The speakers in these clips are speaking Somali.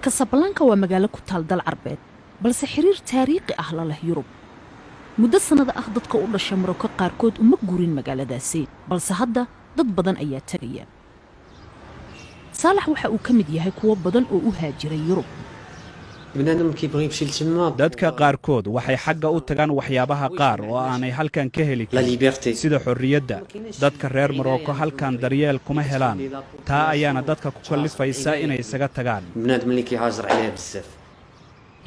كاسابلانكا waa magaalo ku taal dal carbeed balse xiriir taariikhi ah la leh Yurub muddo sanad ah dadka u dhashay Maroko qaarkood uma guurin magaaladaasi balse hadda dad badan ayaa tagaya Saalax waxa uu kamid yahay kuwa badan oo u haajiray Yurub dadka qaarkood waxay xagga u tagaan waxyaabaha qaar oo aanay halkan ka heli karin sida xorriyadda dadka reer Maroko halkan daryeel kuma helaan taa ayaana dadka ku kallifaysa inay isaga tagaan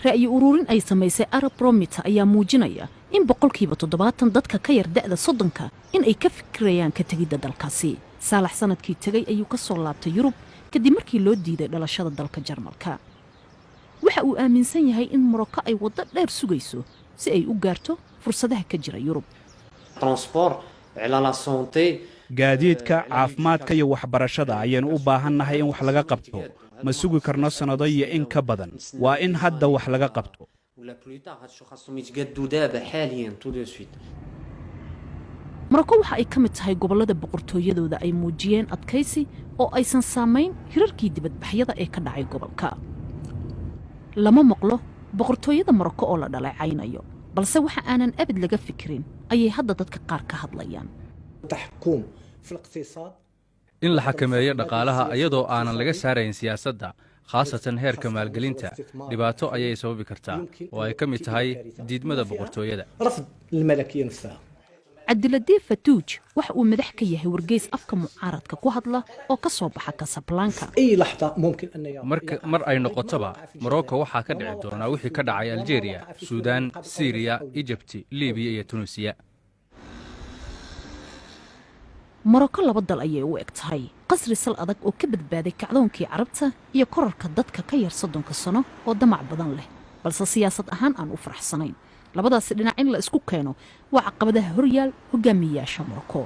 ra'yi ururin ay samaysay Arabrometer ayaa muujinaya in boqolkiiba 70 dadka ka yar da'da 30 in ay ka fikirayaan ka tagida dalkaasi Saalax sanadkii tagay ayuu ka soo laabtay Yurub kadib markii loo diiday dhalashada dalka Jarmalka waxa uu aaminsan yahay in Maroko ay wada dheer sugayso si ay u gaarto fursadaha ka jira Yurub gaadiidka caafimaadka iyo waxbarashada ayaan u baahannahay in wax laga qabto ma sugi karno sanado iyo in ka badan waa in hadda wax laga qabto Maroko waxa ay ka mid tahay gobolada boqortooyadooda ay muujiyeen adkaysi oo aysan saameyn hirarkii dibadbaxyada ee ka dhacay gobolka lama maqlo boqortooyada Maroko oo la dhaleecaynayo balse waxa aanan abad laga fikirin ayay hadda dadka qaar ka hadlayaan taxkuum fi iqtisaad in la xakameeyo dhaqaalaha iyadoo aanan laga saarayn siyaasadda khaasatan heerka maalgelinta dhibaato ayay sababi kartaa oo ay ka mid tahay diidmada boqortooyada rafd almalakiyya nafsaha Cabdiladii Fatuuj waxa uu madax ka yahay wargeys afka mucaaradka ku hadla oo ka soo baxa Casablanca ay laxda mumkin an mar ay noqotoba Maroko waxa ka dhici doona wixii ka dhacay Algeria, Suudaan, Syria, Egypt, Libiya iyo Tunisia Maroko laba dal ayay u egtahay qasri sal adag oo ka badbaaday kacdoonkii Carabta iyo korarka dadka ka yar 30 sano oo damac badan leh balse siyaasad ahaan aan u faraxsanayn labadaas dhinac in la isku keeno waa caqabadaha horyaal hogaamiyaasha Maroko